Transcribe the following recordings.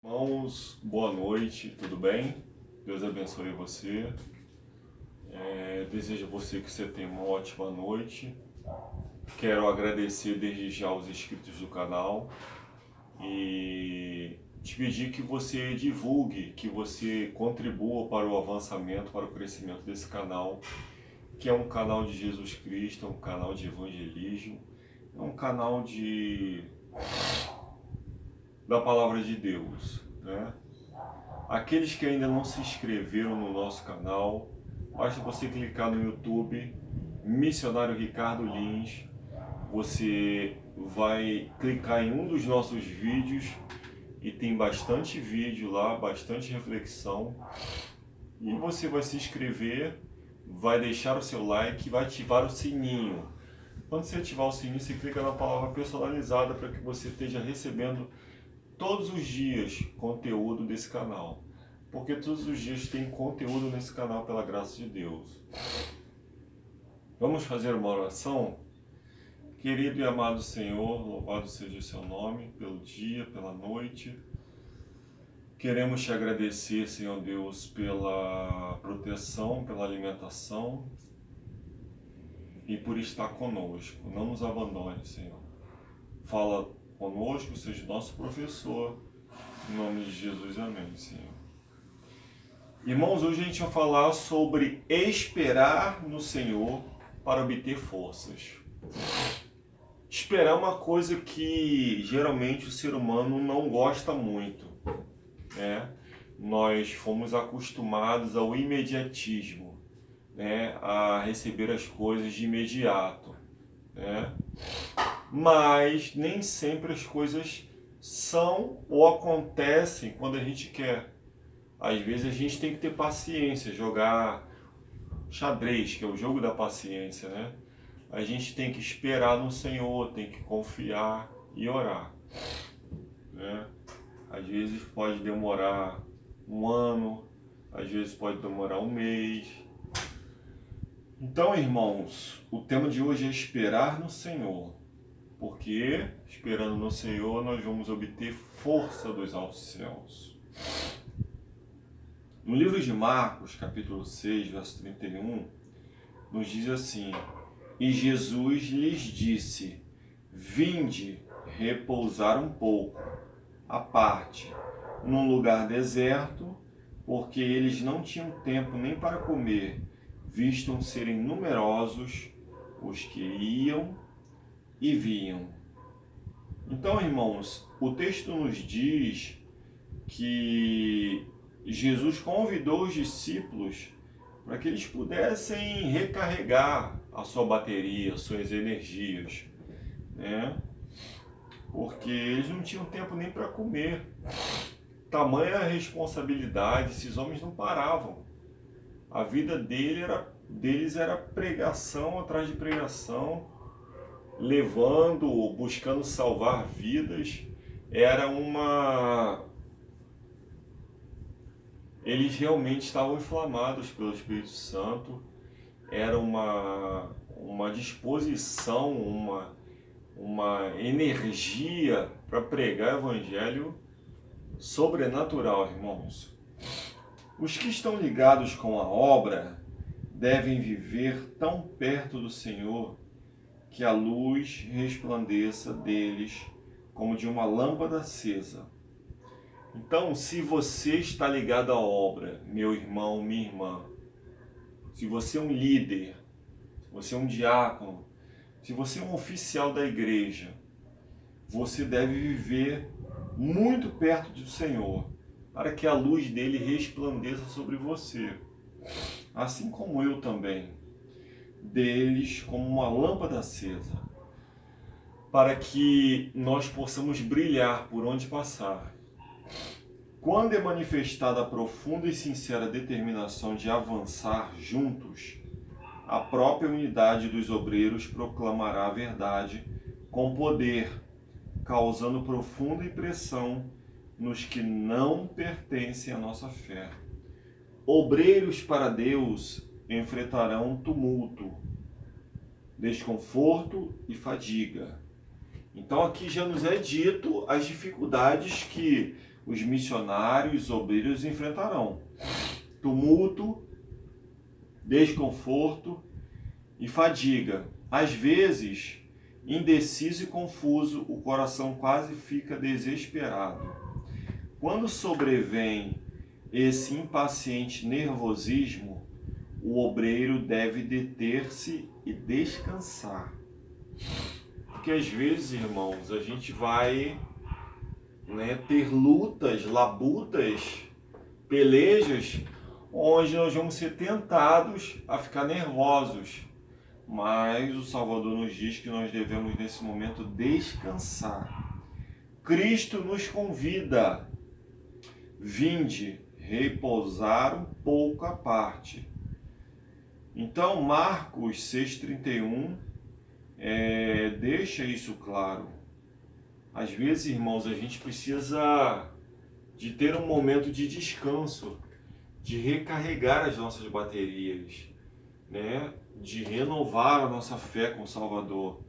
Irmãos, boa noite, tudo bem? Deus abençoe você. Desejo a você que você tenha uma ótima noite. Quero agradecer desde já os inscritos do canal e te pedir que você divulgue, que você contribua para o avançamento, para o crescimento desse canal, que é um canal de Jesus Cristo, é um canal de evangelismo, é um canal da Palavra de Deus, né? Aqueles que ainda não se inscreveram no nosso canal, basta você clicar no YouTube, Missionário Ricardo Lins, você vai clicar em um dos nossos vídeos e tem bastante vídeo lá, bastante reflexão, e você vai se inscrever, vai deixar o seu like e vai ativar o sininho. Quando você ativar o sininho, você clica na palavra personalizada para que você esteja recebendo todos os dias conteúdo desse canal, porque todos os dias tem conteúdo nesse canal pela graça de Deus. Vamos fazer uma oração? Querido e amado Senhor, louvado seja o seu nome pelo dia, pela noite. Queremos te agradecer, Senhor Deus, pela proteção, pela alimentação e por estar conosco. Não nos abandone, Senhor. Fala conosco, seja nosso professor. Em nome de Jesus, amém, Senhor. Irmãos, hoje a gente vai falar sobre esperar no Senhor para obter forças. Esperar é uma coisa que geralmente o ser humano não gosta muito, né? Nós fomos acostumados ao imediatismo, né? A receber as coisas de imediato, né? Mas nem sempre as coisas são ou acontecem quando a gente quer. Às vezes a gente tem que ter paciência, jogar xadrez, que é o jogo da paciência, né? A gente tem que esperar no Senhor, tem que confiar e orar, né? Às vezes pode demorar um ano, às vezes pode demorar um mês. Então, irmãos, o tema de hoje é esperar no Senhor, porque esperando no Senhor nós vamos obter força dos altos céus. No livro de Marcos, capítulo 6, verso 31, nos diz assim: E Jesus lhes disse: Vinde repousar um pouco, à parte, num lugar deserto, porque eles não tinham tempo nem para comer, vistam serem numerosos os que iam e vinham. Então, irmãos, o texto nos diz que Jesus convidou os discípulos para que eles pudessem recarregar a sua bateria, suas energias, né? Porque eles não tinham tempo nem para comer. Tamanha responsabilidade, esses homens não paravam. A vida deles era pregação atrás de pregação, levando, buscando salvar vidas. Eles realmente estavam inflamados pelo Espírito Santo, era uma disposição, uma energia para pregar o Evangelho sobrenatural, irmãos. Os que estão ligados com a obra devem viver tão perto do Senhor que a luz resplandeça deles como de uma lâmpada acesa. Então, se você está ligado à obra, meu irmão, minha irmã, se você é um líder, se você é um diácono, se você é um oficial da igreja, você deve viver muito perto do Senhor, para que a luz dele resplandeça sobre você, assim como eu também, deles como uma lâmpada acesa, para que nós possamos brilhar por onde passar. Quando é manifestada a profunda e sincera determinação de avançar juntos, a própria unidade dos obreiros proclamará a verdade com poder, causando profunda impressão nos que não pertencem à nossa fé. Obreiros para Deus enfrentarão tumulto, desconforto e fadiga. Então aqui já nos é dito as dificuldades que os missionários, os obreiros enfrentarão tumulto, desconforto e fadiga. Às vezes, indeciso e confuso, o coração quase fica desesperado. Quando sobrevém esse impaciente nervosismo, o obreiro deve deter-se e descansar. Porque às vezes, irmãos, a gente vai, ter lutas, labutas, pelejas, onde nós vamos ser tentados a ficar nervosos. Mas o Salvador nos diz que nós devemos, nesse momento, descansar. Cristo nos convida: vinde repousar um pouco à parte. Então, Marcos 6,31 deixa isso claro. Às vezes, irmãos, a gente precisa de ter um momento de descanso, de recarregar as nossas baterias, de renovar a nossa fé com o Salvador.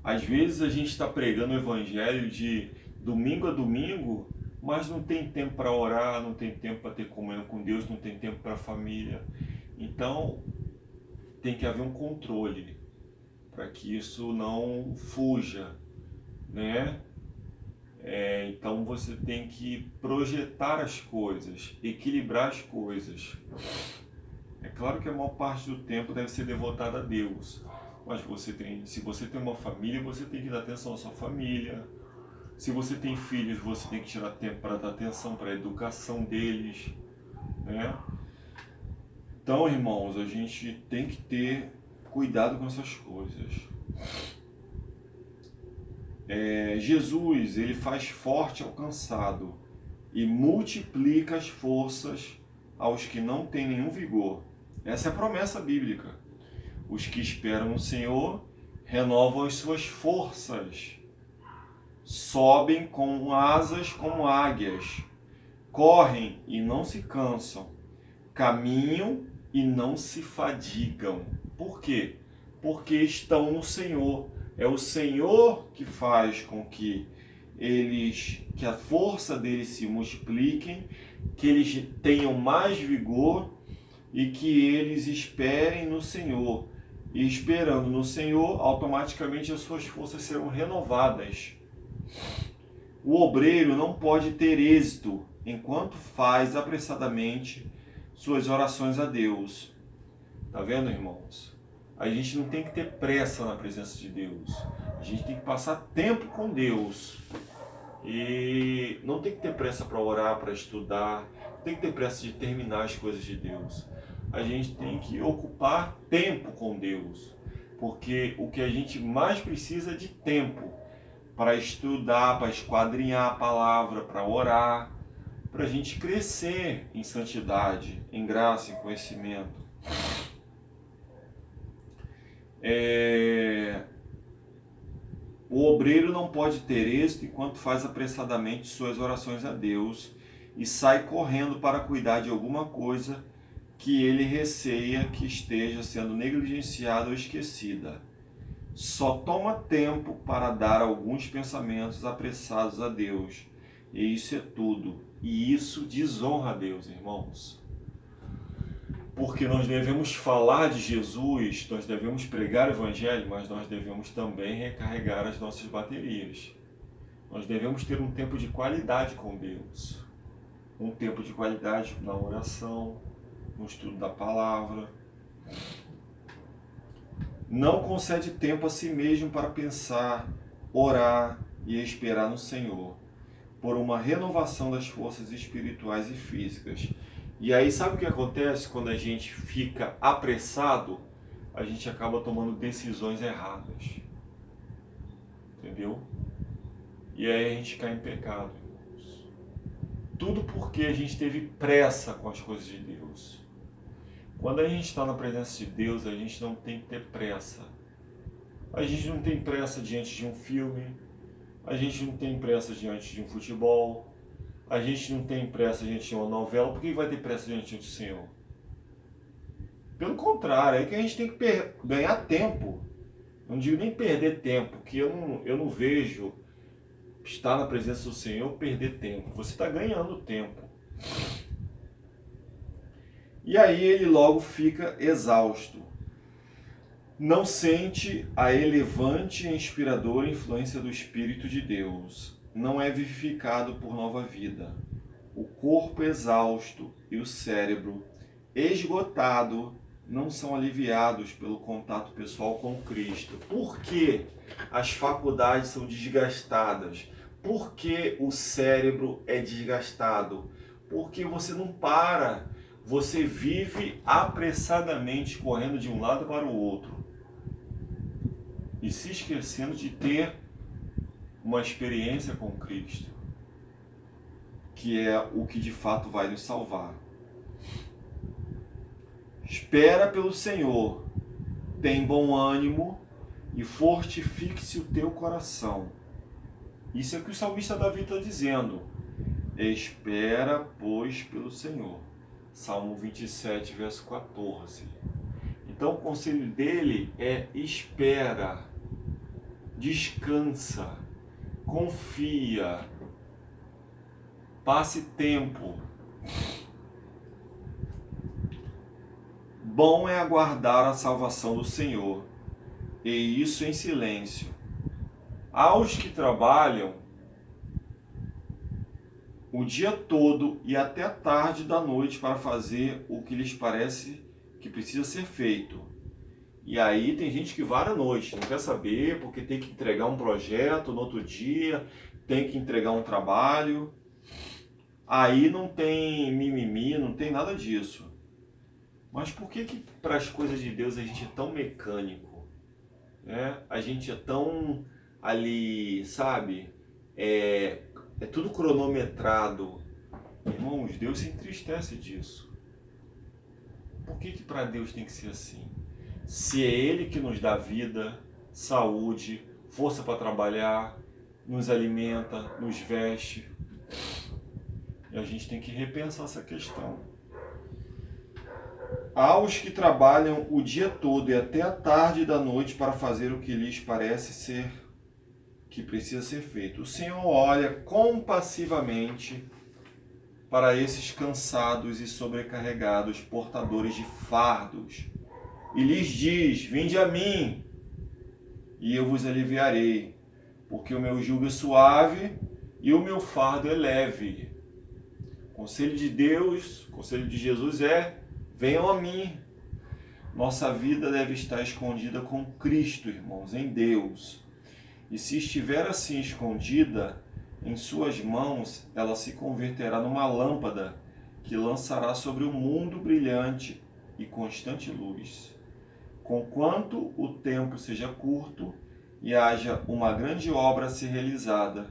Às vezes a gente está pregando o Evangelho de domingo a domingo, mas não tem tempo para orar, não tem tempo para ter comunhão com Deus, não tem tempo para a família. Então, tem que haver um controle para que isso não fuja, Então você tem que projetar as coisas, equilibrar as coisas. É claro que a maior parte do tempo deve ser devotada a Deus, mas se você tem uma família, você tem que dar atenção à sua família. Se você tem filhos, você tem que tirar tempo para dar atenção para a educação deles, Então, irmãos, a gente tem que ter cuidado com essas coisas. Jesus, ele faz forte ao cansado e multiplica as forças aos que não têm nenhum vigor. Essa é a promessa bíblica. Os que esperam no Senhor renovam as suas forças, sobem com asas como águias, correm e não se cansam, caminham e não se fadigam. Por quê? Porque estão no Senhor. É o Senhor que faz com que a força deles se multipliquem, que eles tenham mais vigor e que eles esperem no Senhor. E esperando no Senhor, automaticamente as suas forças serão renovadas. O obreiro não pode ter êxito enquanto faz apressadamente suas orações a Deus. Tá vendo, irmãos? A gente não tem que ter pressa na presença de Deus. A gente tem que passar tempo com Deus. E não tem que ter pressa para orar, para estudar. Não tem que ter pressa de terminar as coisas de Deus. A gente tem que ocupar tempo com Deus. Porque o que a gente mais precisa é de tempo para estudar, para esquadrinhar a palavra, para orar, para a gente crescer em santidade, em graça, em conhecimento. O obreiro não pode ter êxito enquanto faz apressadamente suas orações a Deus e sai correndo para cuidar de alguma coisa que ele receia que esteja sendo negligenciada ou esquecida. Só toma tempo para dar alguns pensamentos apressados a Deus. E isso é tudo. E isso desonra a Deus, irmãos. Porque nós devemos falar de Jesus, nós devemos pregar o Evangelho, mas nós devemos também recarregar as nossas baterias. Nós devemos ter um tempo de qualidade com Deus. Um tempo de qualidade na oração, no estudo da palavra. Não concede tempo a si mesmo para pensar, orar e esperar no Senhor, por uma renovação das forças espirituais e físicas. E aí, sabe o que acontece quando a gente fica apressado? A gente acaba tomando decisões erradas. Entendeu? E aí a gente cai em pecado, irmãos. Tudo porque a gente teve pressa com as coisas de Deus. Quando a gente está na presença de Deus, a gente não tem que ter pressa. A gente não tem pressa diante de um filme. A gente não tem pressa diante de um futebol. A gente não tem pressa diante de uma novela. Por que vai ter pressa diante do Senhor? Pelo contrário, é que a gente tem que ganhar tempo. Não digo nem perder tempo, porque eu não vejo estar na presença do Senhor, perder tempo. Você está ganhando tempo. E aí ele logo fica exausto. Não sente a elevante e inspiradora influência do Espírito de Deus. Não é vivificado por nova vida. O corpo exausto e o cérebro esgotado não são aliviados pelo contato pessoal com Cristo. Por que as faculdades são desgastadas? Por que o cérebro é desgastado? Porque você não para, você vive apressadamente correndo de um lado para o outro e se esquecendo de ter uma experiência com Cristo, que é o que de fato vai nos salvar. Espera pelo Senhor, tem bom ânimo e fortifique-se o teu coração. Isso é o que o salmista Davi está dizendo. Espera, pois, pelo Senhor. Salmo 27, verso 14. Então o conselho dele é espera, descansa, confia, passe tempo. Bom é aguardar a salvação do Senhor, e isso em silêncio. Aos que trabalham o dia todo e até a tarde da noite para fazer o que lhes parece que precisa ser feito. E aí tem gente que vara a noite, não quer saber porque tem que entregar um projeto no outro dia, tem que entregar um trabalho. Aí não tem mimimi, não tem nada disso. Mas por que para as coisas de Deus a gente é tão mecânico? Né? A gente é tão ali, sabe? É tudo cronometrado. Irmãos, Deus se entristece disso. Por que para Deus tem que ser assim? Se é Ele que nos dá vida, saúde, força para trabalhar, nos alimenta, nos veste, e a gente tem que repensar essa questão. Aos que trabalham o dia todo e até a tarde da noite para fazer o que lhes parece ser que precisa ser feito, o Senhor olha compassivamente para esses cansados e sobrecarregados, portadores de fardos, e lhes diz: vinde a mim, e eu vos aliviarei, porque o meu jugo é suave e o meu fardo é leve. Conselho de Deus, conselho de Jesus é: venham a mim. Nossa vida deve estar escondida com Cristo, irmãos, em Deus. E se estiver assim escondida, em suas mãos, ela se converterá numa lâmpada que lançará sobre o mundo brilhante e constante luz. Conquanto o tempo seja curto e haja uma grande obra a ser realizada,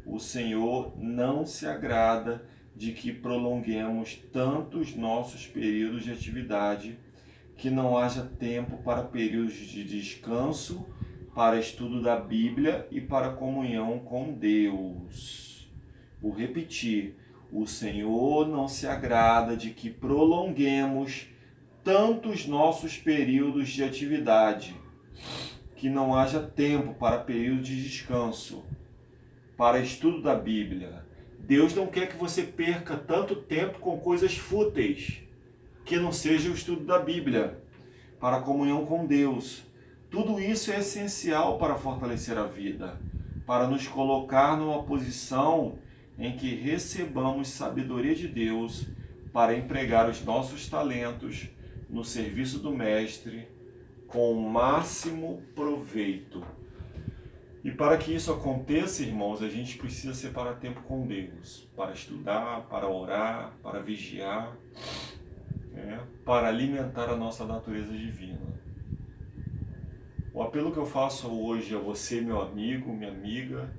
o Senhor não se agrada de que prolonguemos tanto os nossos períodos de atividade, que não haja tempo para períodos de descanso, para estudo da Bíblia e para comunhão com Deus. Vou repetir: o Senhor não se agrada de que prolonguemos tantos nossos períodos de atividade, que não haja tempo para período de descanso, para estudo da Bíblia. Deus não quer que você perca tanto tempo com coisas fúteis, que não seja o estudo da Bíblia, para a comunhão com Deus. Tudo isso é essencial para fortalecer a vida, para nos colocar numa posição em que recebamos sabedoria de Deus para empregar os nossos talentos no serviço do Mestre com o máximo proveito. E para que isso aconteça, irmãos, a gente precisa separar tempo com Deus, para estudar, para orar, para vigiar, para alimentar a nossa natureza divina. O apelo que eu faço hoje a você, meu amigo, minha amiga,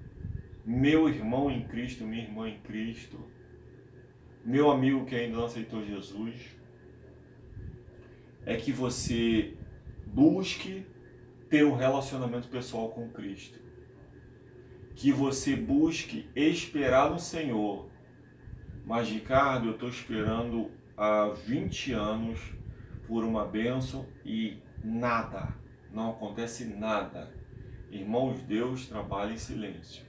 meu irmão em Cristo, minha irmã em Cristo, meu amigo que ainda não aceitou Jesus, é que você busque ter um relacionamento pessoal com Cristo. Que você busque esperar no Senhor. Mas, Ricardo, eu estou esperando há 20 anos por uma bênção e não acontece nada. Irmãos, Deus trabalha em silêncio.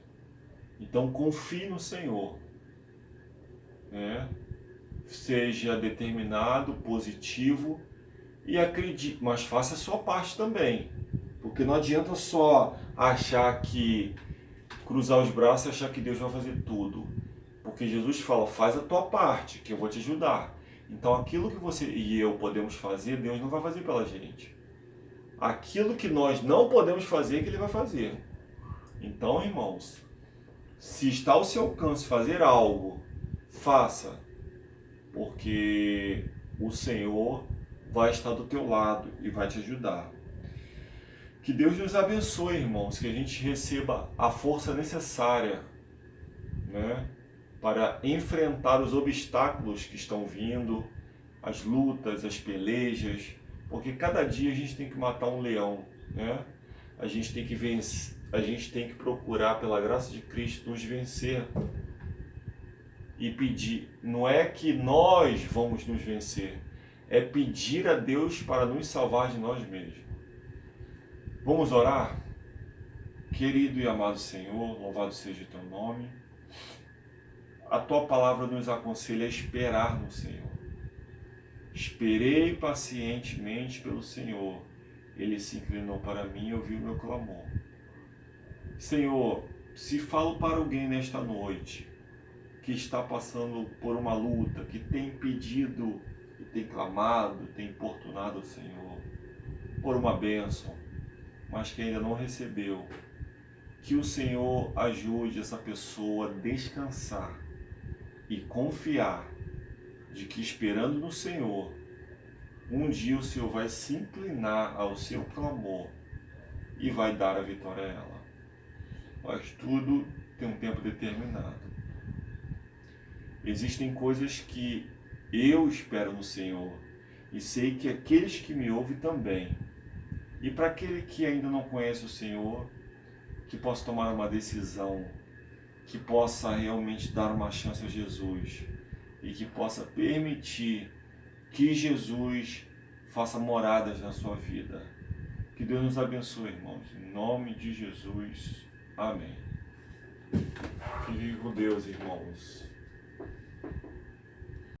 Então confie no Senhor, né? Seja determinado, positivo e acredite, mas faça a sua parte também. Porque não adianta só achar que cruzar os braços e achar que Deus vai fazer tudo. Porque Jesus fala, faz a tua parte, que eu vou te ajudar. Então aquilo que você e eu podemos fazer, Deus não vai fazer pela gente. Aquilo que nós não podemos fazer, é que Ele vai fazer. Então, irmãos, se está ao seu alcance fazer algo, faça. Porque o Senhor vai estar do teu lado e vai te ajudar. Que Deus nos abençoe, irmãos, que a gente receba a força necessária, né, para enfrentar os obstáculos que estão vindo, as lutas, as pelejas, porque cada dia a gente tem que matar um leão, né? A gente tem que vencer, a gente tem que procurar pela graça de Cristo nos vencer e pedir. Não é que nós vamos nos vencer, é pedir a Deus para nos salvar de nós mesmos. Vamos orar? Querido e amado Senhor, louvado seja o teu nome. A tua palavra nos aconselha a esperar no Senhor. Esperei pacientemente pelo Senhor. Ele se inclinou para mim e ouviu meu clamor. Senhor, se falo para alguém nesta noite que está passando por uma luta, que tem pedido, que tem clamado, tem importunado o Senhor por uma bênção, mas que ainda não recebeu, que o Senhor ajude essa pessoa a descansar e confiar de que esperando no Senhor, um dia o Senhor vai se inclinar ao seu clamor e vai dar a vitória a ela. Mas tudo tem um tempo determinado. Existem coisas que eu espero no Senhor e sei que aqueles que me ouvem também. E para aquele que ainda não conhece o Senhor, que possa tomar uma decisão, que possa realmente dar uma chance a Jesus e que possa permitir que Jesus faça moradas na sua vida. Que Deus nos abençoe, irmãos. Em nome de Jesus. Amém. Fique com Deus, irmãos.